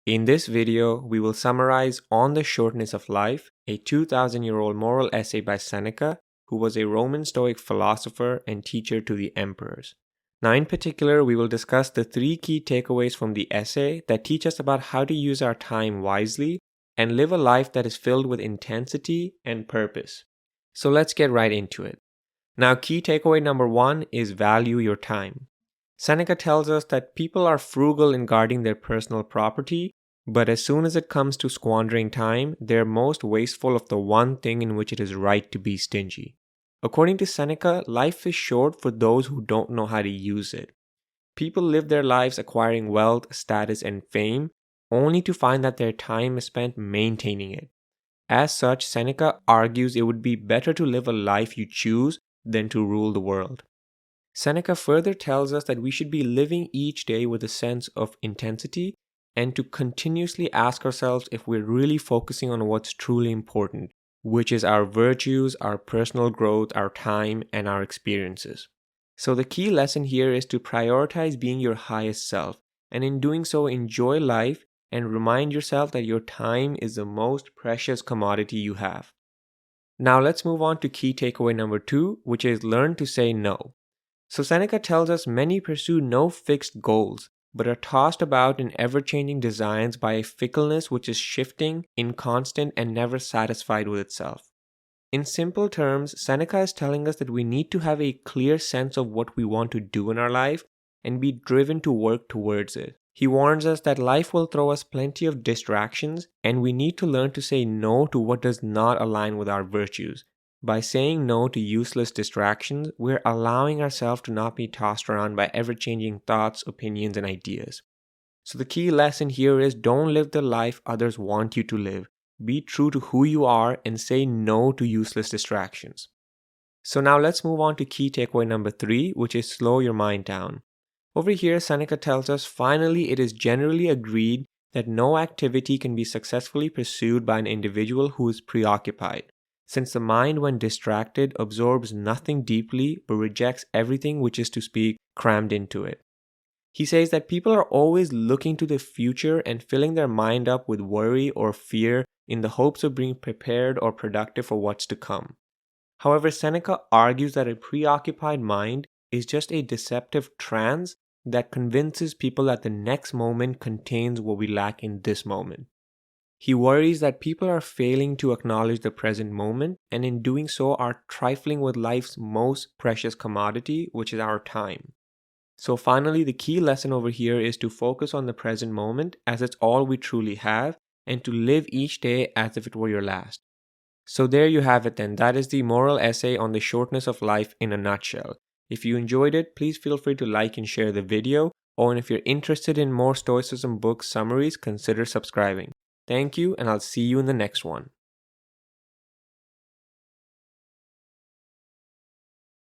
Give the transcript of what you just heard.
In this video, we will summarize On the Shortness of Life, a 2,000-year-old moral essay by Seneca, who was a Roman stoic philosopher and teacher to the emperors. Now, in particular, we will discuss the 3 key takeaways from the essay that teach us about how to use our time wisely and live a life that is filled with intensity and purpose. So let's get right into it. Now, key takeaway number 1 is value your time. Seneca tells us that people are frugal in guarding their personal property, but as soon as it comes to squandering time, they're most wasteful of the one thing in which it is right to be stingy. According to Seneca, life is short for those who don't know how to use it. People live their lives acquiring wealth, status, and fame, only to find that their time is spent maintaining it. As such, Seneca argues it would be better to live a life you choose than to rule the world. Seneca further tells us that we should be living each day with a sense of intensity and to continuously ask ourselves if we're really focusing on what's truly important, which is our virtues, our personal growth, our time, and our experiences. So the key lesson here is to prioritize being your highest self, and in doing so, enjoy life and remind yourself that your time is the most precious commodity you have. Now let's move on to key takeaway number 2, which is learn to say no. So Seneca tells us many pursue no fixed goals, but are tossed about in ever-changing designs by a fickleness which is shifting, inconstant, and never satisfied with itself. In simple terms, Seneca is telling us that we need to have a clear sense of what we want to do in our life and be driven to work towards it. He warns us that life will throw us plenty of distractions, and we need to learn to say no to what does not align with our virtues. By saying no to useless distractions, we're allowing ourselves to not be tossed around by ever-changing thoughts, opinions, and ideas. So the key lesson here is don't live the life others want you to live. Be true to who you are and say no to useless distractions. So now let's move on to key takeaway number 3, which is slow your mind down. Over here, Seneca tells us finally it is generally agreed that no activity can be successfully pursued by an individual who is preoccupied, since the mind, when distracted, absorbs nothing deeply but rejects everything which is, to speak, crammed into it. He says that people are always looking to the future and filling their mind up with worry or fear in the hopes of being prepared or productive for what's to come. However, Seneca argues that a preoccupied mind is just a deceptive trance that convinces people that the next moment contains what we lack in this moment. He worries that people are failing to acknowledge the present moment, and in doing so are trifling with life's most precious commodity, which is our time. So finally, the key lesson over here is to focus on the present moment as it's all we truly have, and to live each day as if it were your last. So there you have it then. That is the moral essay on the shortness of life in a nutshell. If you enjoyed it, please feel free to like and share the video, or if you're interested in more Stoicism book summaries, consider subscribing. Thank you, and I'll see you in the next one.